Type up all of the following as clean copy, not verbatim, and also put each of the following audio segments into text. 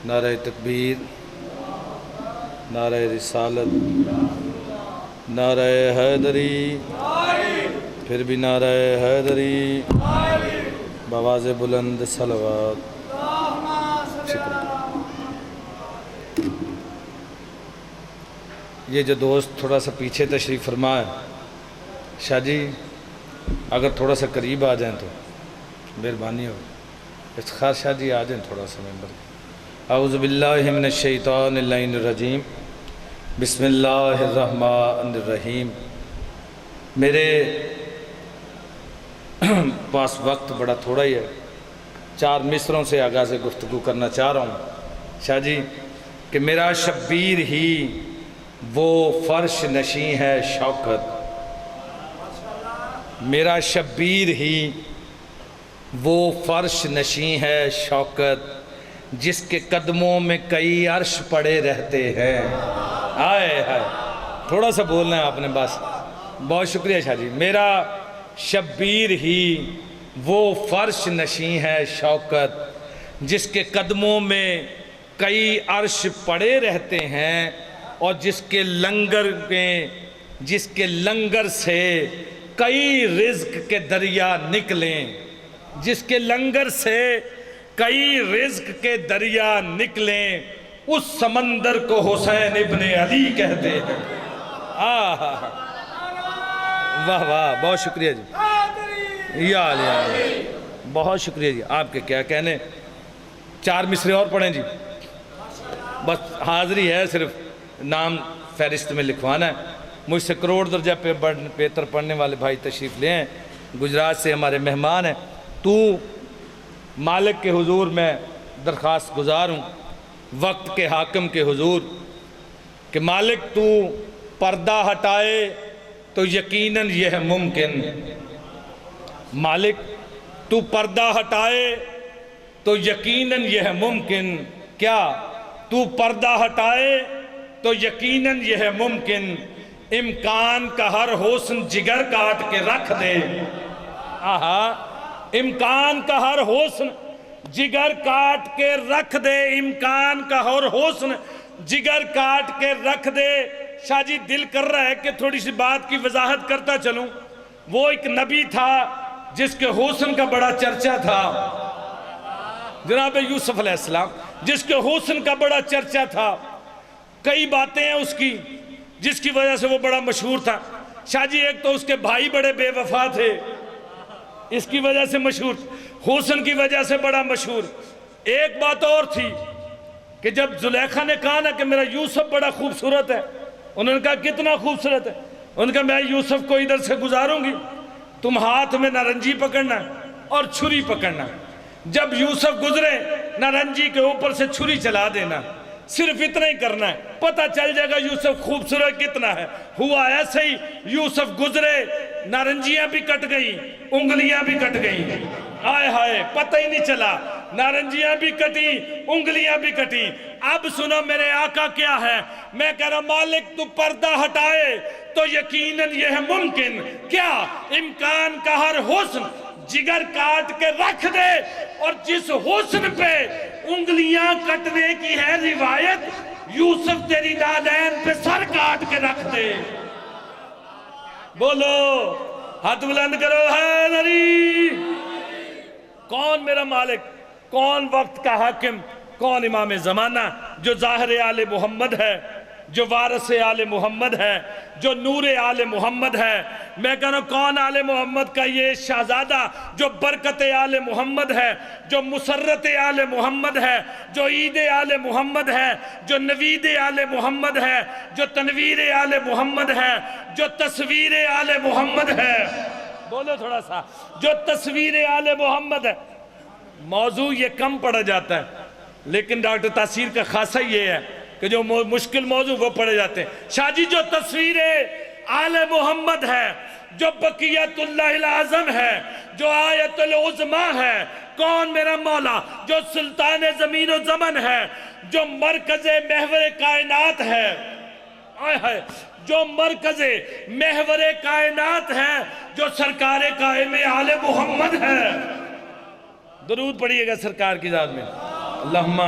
نعرہ تکبیر، نعرہ رسالت، نعرہ حیدری، پھر بھی نعرہ حیدری، بآواز بلند صلوات۔ یہ جو دوست تھوڑا سا پیچھے تشریف فرما ہے، شاہ جی اگر تھوڑا سا قریب آ جائیں تو مہربانی ہو۔ افتخار شاہ جی آ جائیں تھوڑا سا ممبر۔ اعوذ باللہ من الشیطان اللعین الرجیم، بسم اللہ الرحمن الرحیم۔ میرے پاس وقت بڑا تھوڑا ہی ہے، 4 مصروں سے آغاز گفتگو کرنا چاہ رہا ہوں شاہ جی کہ میرا شبیر ہی وہ فرش نشیں ہے شوکت، میرا شبیر ہی وہ فرش نشیں ہے شوکت، جس کے قدموں میں کئی عرش پڑے رہتے ہیں۔ آئے ہائے، تھوڑا سا بولنا ہے آپ نے بس۔ بہت شکریہ شاہ جی۔ میرا شبیر ہی وہ فرش نشیں ہے شوکت، جس کے قدموں میں کئی عرش پڑے رہتے ہیں، اور جس کے لنگر سے کئی رزق کے دریا نکلیں، جس کے لنگر سے کئی رزق کے دریا نکلیں، اس سمندر کو حسین ابن علی کہتے ہیں۔ واہ واہ، بہت شکریہ جی، یا علی، بہت شکریہ جی۔ آپ کے کیا کہنے، 4 مصرے اور پڑھیں جی، بس حاضری ہے، صرف نام فہرست میں لکھوانا ہے۔ مجھ سے کروڑ درجہ پیتر پڑھنے والے بھائی تشریف لے ہیں، گجرات سے ہمارے مہمان ہیں۔ تو مالک کے حضور میں درخواست گزار ہوں، وقت کے حاکم کے حضور، کہ مالک تو پردہ ہٹائے تو یقیناً یہ ہے ممکن، مالک تو پردہ ہٹائے تو یقیناً یہ ہے ممکن، کیا تو پردہ ہٹائے تو یقیناً یہ ہے ممکن، امکان کا ہر حسن جگر کاٹ کے رکھ دے۔ امکان کا ہر حسن جگر کاٹ کے رکھ دے، امکان کا ہر حسن جگر کاٹ کے رکھ دے۔ شاہ جی دل کر رہا ہے کہ تھوڑی سی بات کی وضاحت کرتا چلوں۔ وہ ایک نبی تھا جس کے حسن کا بڑا چرچا تھا، جناب یوسف علیہ السلام، جس کے حسن کا بڑا چرچا تھا، کئی باتیں ہیں اس کی جس کی وجہ سے وہ بڑا مشہور تھا۔ شاہ جی ایک تو اس کے بھائی بڑے بے وفا تھے، اس کی وجہ سے مشہور، حسن کی وجہ سے بڑا مشہور۔ ایک بات اور تھی کہ جب زلیخا نے کہا نا کہ میرا یوسف بڑا خوبصورت ہے، انہوں نے کہا کتنا خوبصورت ہے؟ انہوں نے کہا میں یوسف کو ادھر سے گزاروں گی، تم ہاتھ میں نارنجی پکڑنا اور چھری پکڑنا، جب یوسف گزرے نارنجی کے اوپر سے چھری چلا دینا، صرف اتنا ہی کرنا ہے، پتہ چل جائے گا یوسف خوبصورت کتنا ہے۔ ہوا ایسے ہی، یوسف گزرے، نارنجیاں بھی کٹ گئیں، انگلیاں بھی کٹ گئیں، آئے ہائے پتہ ہی نہیں چلا، نارنجیاں بھی کٹیں، انگلیاں بھی کٹیں۔ اب سنو میرے آقا کیا ہے، میں کہہ رہا مالک تو پردہ ہٹائے تو یقیناً یہ ہے ممکن، کیا امکان کا ہر حسن جگر کاٹ کے رکھ دے، اور جس حسن پہ انگلیاں کٹنے کی ہے روایت، یوسف تیری نالین پہ سر کاٹ کے رکھ دے۔ بولو، ہاتھ بلند کرو، حیدری۔ کون میرا مالک، کون وقت کا حاکم، کون امام زمانہ، جو ظاہر آل محمد ہے، جو وارث آل محمد ہے، جو نور آل محمد ہے۔ میں کہنا کون آل محمد کا یہ شہزادہ جو برکت آل محمد ہے، جو مسرت آل محمد ہے، جو عید آل محمد ہے، جو نوید آل محمد ہے، جو تنویر آل محمد ہے، جو تصویر آل محمد ہے۔ بولو تھوڑا سا، جو تصویر آل محمد ہے۔ موضوع یہ کم پڑھا جاتا ہے، لیکن ڈاکٹر تاثیر کا خاصہ یہ ہے کہ جو مشکل موضوع وہ پڑھے جاتے ہیں۔ شاہ جی جو تصویر آل محمد ہے، جو بقیت اللہ العظم ہے، جو آیت العظمہ ہے، کون میرا مولا، جو سلطان زمین و زمن ہے، جو مرکز محور کائنات ہے، جو مرکز محور کائنات ہے، جو سرکار قائم آل محمد ہے۔ درود پڑھیے گا سرکار کی ذات میں۔ اللہم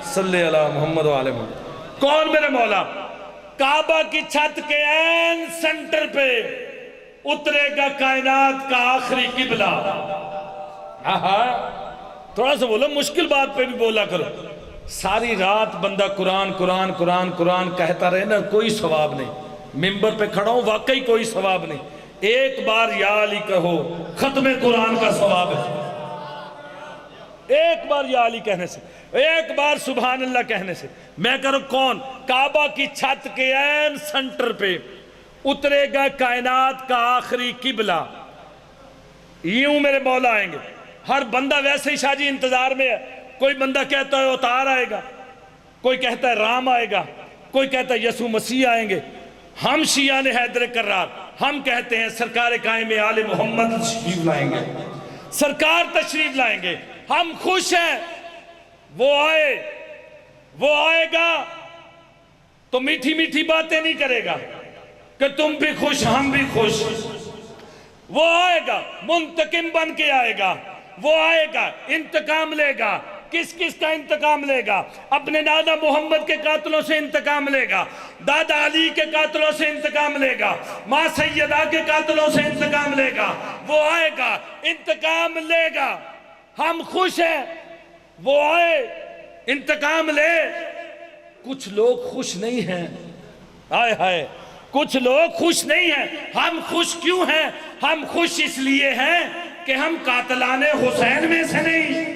صلی علی محمد و آل محمد۔ کون میرے مولا؟ کعبہ کی چھت کے عین سنٹر پہ اترے گا کائنات کا آخری قبلہ۔ تھوڑا سا بولو، مشکل بات پہ بھی بولا کرو۔ ساری رات بندہ قرآن قرآن قرآن قرآن کہتا رہے نا، کوئی ثواب نہیں۔ ممبر پہ کھڑا ہوں، واقعی کوئی ثواب نہیں۔ ایک بار یا علی کہو، ختم قرآن کا ثواب ہے۔ ایک بار یا علی کہنے سے، ایک بار سبحان اللہ کہنے سے۔ میں کروں کون؟ کعبہ کی چھت کے عین سنٹر پہ اترے گا کائنات کا آخری قبلہ۔ یوں میرے مولا آئیں گے۔ ہر بندہ ویسے ہی شاہ جی انتظار میں ہے۔ کوئی بندہ کہتا ہے اتار آئے گا، کوئی کہتا ہے رام آئے گا، کوئی کہتا ہے یسوع مسیح آئیں گے۔ ہم شیعہ نے حیدر کرار، ہم کہتے ہیں سرکار قائم آل محمد تشریف لائیں گے، سرکار تشریف لائیں گے۔ ہم خوش ہیں، وہ آئے گا تو میٹھی میٹھی باتیں نہیں کرے گا کہ تم بھی خوش ہم بھی خوش۔ وہ آئے گا، منتقم بن کے آئے گا۔ وہ آئے گا، انتقام لے گا۔ کس کس کا انتقام لے گا؟ اپنے دادا محمد کے قاتلوں سے انتقام لے گا، دادا علی کے قاتلوں سے انتقام لے گا، ماں سیدہ کے قاتلوں سے انتقام لے گا۔ وہ آئے گا، انتقام لے گا۔ ہم خوش ہیں، وہ آئے، انتقام لے۔ کچھ لوگ خوش نہیں ہیں، آئے ہائے، کچھ لوگ خوش نہیں ہیں۔ ہم خوش کیوں ہیں؟ ہم خوش اس لیے ہیں کہ ہم قاتلان حسین میں سے نہیں۔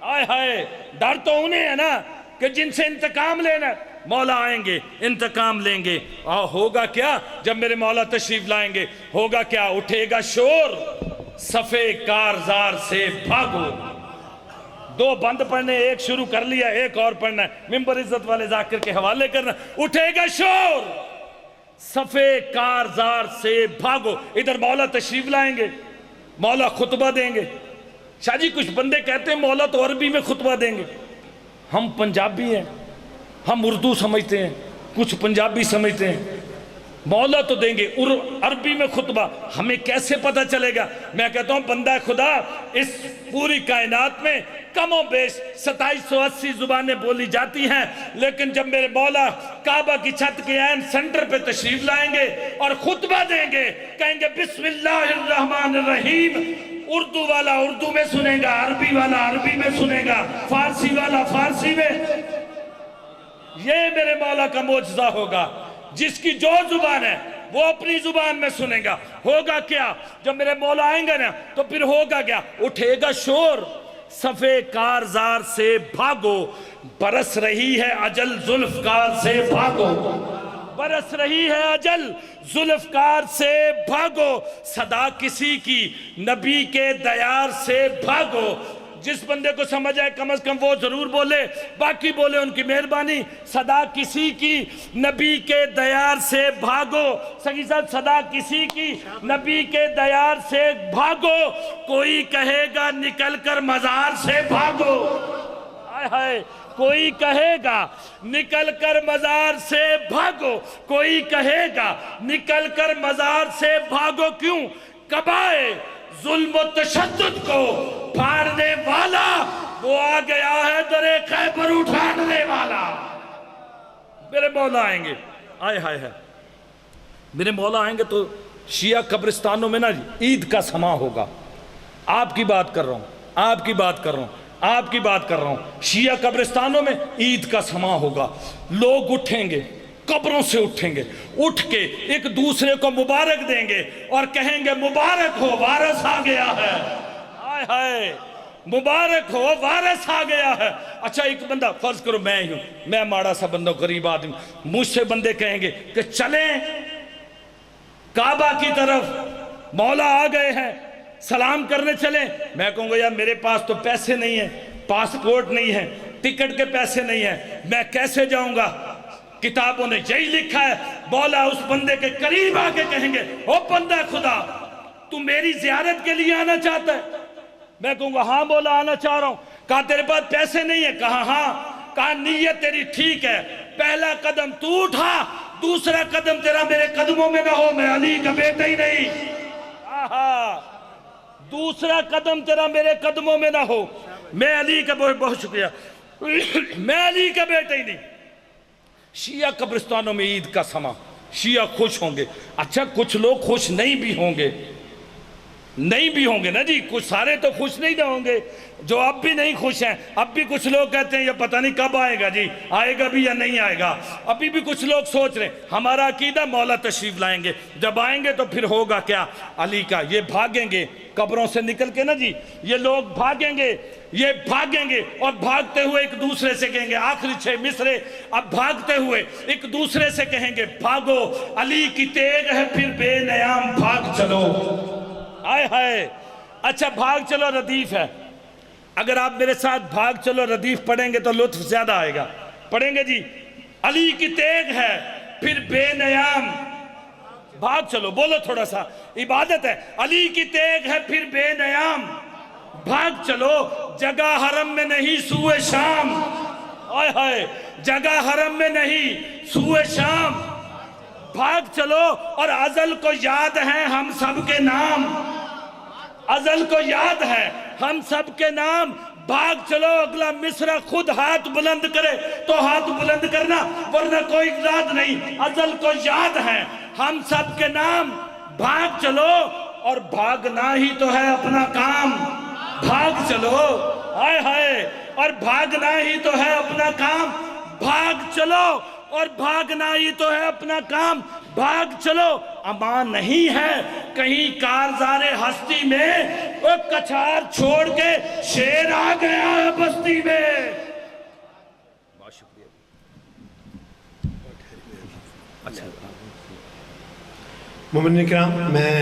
آئے ہائے، ڈر تو انہیں ہے نا کہ جن سے انتقام لینا۔ مولا آئیں گے، انتقام لیں گے۔ ہوگا کیا جب میرے مولا تشریف لائیں گے؟ ہوگا کیا؟ اٹھے گا شور، صفے کارزار سے بھاگو۔ دو بند پڑھنے، ایک شروع کر لیا، ایک اور پڑھنا ہے، ممبر عزت والے ذاکر کے حوالے کرنا۔ اٹھے گا شور، صفے کارزار سے بھاگو۔ ادھر مولا تشریف لائیں گے، مولا خطبہ دیں گے۔ شاہ جی کچھ بندے کہتے ہیں مولا تو عربی میں خطبہ دیں گے۔ ہم پنجابی ہیں، ہم اردو سمجھتے ہیں، کچھ پنجابی سمجھتے ہیں۔ مولا تو دیں گے عربی میں خطبہ، ہمیں کیسے پتہ چلے گا؟ میں کہتا ہوں بندہ خدا، اس پوری کائنات میں کم و بیش 2780 زبانیں بولی جاتی ہیں، لیکن جب میرے مولا کعبہ کی چھت کے عین سنٹر پہ تشریف لائیں گے اور خطبہ دیں گے، کہیں گے بسم اللہ الرحمن الرحیم، اردو والا اردو میں سنے گا، عربی والا عربی میں سنے گا، فارسی والا فارسی میں۔ یہ میرے مولا کا معجزہ ہوگا۔ جس کی جو زبان ہے وہ اپنی زبان میں سنے گا۔ ہوگا کیا جب میرے مولا آئیں گے نا تو پھر ہوگا کیا؟ اٹھے گا شور، صفے کارزار سے بھاگو، برس رہی ہے اجل ذوالفقار سے بھاگو، برس رہی ہے اجل ذوالفقار سے بھاگو، صدا کسی کی نبی کے دیار سے بھاگو۔ جس بندے کو سمجھ آئے کم از کم وہ ضرور بولے، باقی بولے ان کی مہربانی۔ صدا کسی کی نبی کے دیار سے بھاگو، سگی صاحب صدا کسی کی نبی کے دیار سے بھاگو، کوئی کہے گا نکل کر مزار سے بھاگو۔ آئے ہائے، کوئی کہے گا نکل کر مزار سے بھاگو، کوئی کہے گا نکل کر مزار سے بھاگو۔ کیوں؟ کبائے ظلم و تشدد کو پھاڑنے والا وہ آ گیا ہے، در خیبر اٹھانے والا۔ میرے مولا آئیں گے، آئے ہائے ہے، میرے مولا آئیں گے تو شیعہ قبرستانوں میں نا عید کا سما ہوگا۔ آپ کی بات کر رہا ہوں، آپ کی بات کر رہا ہوں، آپ کی بات کر رہا ہوں۔ شیعہ قبرستانوں میں عید کا سما ہوگا۔ لوگ اٹھیں گے، قبروں سے اٹھیں گے، اٹھ کے ایک دوسرے کو مبارک دیں گے اور کہیں گے مبارک ہو وارث آ گیا ہے۔ آئے ہائے، مبارک ہو وارث آ گیا ہے۔ اچھا ایک بندہ فرض کرو میں ہی ہوں، میں ماڑا سا بندہ غریب آدمی، مجھ سے بندے کہیں گے کہ چلیں کعبہ کی طرف، مولا آ گئے ہیں، سلام کرنے چلیں۔ میں کہوں گا یار میرے پاس تو پیسے نہیں ہیں، پاسپورٹ نہیں ہے، ٹکٹ کے پیسے نہیں ہیں، میں کیسے جاؤں گا؟ کتابوں نے یہی لکھا ہے۔ مولا اس بندے کے قریب آ کے کہیں گے او بندہ خدا، تو میری زیارت کے لیے آنا چاہتا ہے؟ میں کہوں گا ہاں مولا آنا چاہ رہا ہوں۔ کہا تیرے پاس پیسے نہیں ہیں؟ کہا ہاں۔ کہا نیت تیری ٹھیک ہے، پہلا قدم تو اٹھا، دوسرا قدم تیرا میرے قدموں میں نہ ہو، میں علی کا بیٹا ہی نہیں۔ دوسرا قدم تیرا میرے قدموں میں نہ ہو، میں علی کا۔ بہت شکریہ۔ میں علی کا بیٹا ہی نہیں. شیعہ قبرستانوں میں عید کا سما، شیعہ خوش ہوں گے. اچھا کچھ لوگ خوش نہیں بھی ہوں گے، نہیں بھی ہوں گے نا جی، کچھ سارے تو خوش نہیں نہ ہوں گے. جو اب بھی نہیں خوش ہیں، اب بھی کچھ لوگ کہتے ہیں یہ پتہ نہیں کب آئے گا جی، آئے گا بھی یا نہیں آئے گا. ابھی بھی کچھ لوگ سوچ رہے ہیں ہمارا عقیدہ مولا تشریف لائیں گے، جب آئیں گے تو پھر ہوگا کیا؟ علی کا. یہ بھاگیں گے قبروں سے نکل کے نا جی، یہ لوگ بھاگیں گے، یہ بھاگیں گے اور بھاگتے ہوئے ایک دوسرے سے کہیں گے، آخری 6 مصرے اب بھاگتے ہوئے ایک دوسرے سے کہیں گے، بھاگو علی کی تیغ ہے پھر بے نیام بھاگ چلو. آئے ہائے. اچھا بھاگ چلو ردیف ہے، اگر آپ میرے ساتھ بھاگ چلو ردیف پڑھیں گے تو لطف زیادہ آئے گا. پڑھیں گے جی. علی کی تیغ ہے پھر بے نیام بھاگ چلو. بولو تھوڑا سا، عبادت ہے. علی کی تیغ ہے پھر بے نیام بھاگ چلو، جگہ حرم میں نہیں سوئے شام. آئے ہائے. جگہ حرم میں نہیں سوئے شام بھاگ چلو. اور ازل کو یاد ہے ہم سب کے نام، ازل کو یاد ہے ہم سب کے نام. بھاگ چلو. اگلا مصرع خود ہاتھ بلند کرے تو ہاتھ بلند کرنا، ورنہ کوئی ذات نہیں. ازل کو یاد ہے ہم سب کے نام. بھاگ چلو. اور بھاگنا ہی تو ہے اپنا کام. بھاگ چلو. ہائے ہائے. اور بھاگنا ہی تو ہے اپنا کام. بھاگ چلو. اور بھاگنا ہی تو ہے اپنا کام. بھاگ چلو. امان نہیں ہے کہیں کارزار ہستی میں، وہ کچھار چھوڑ کے شیر آ گیا ہے بستی میں. بہت شکریہ. مومنین کرام، میں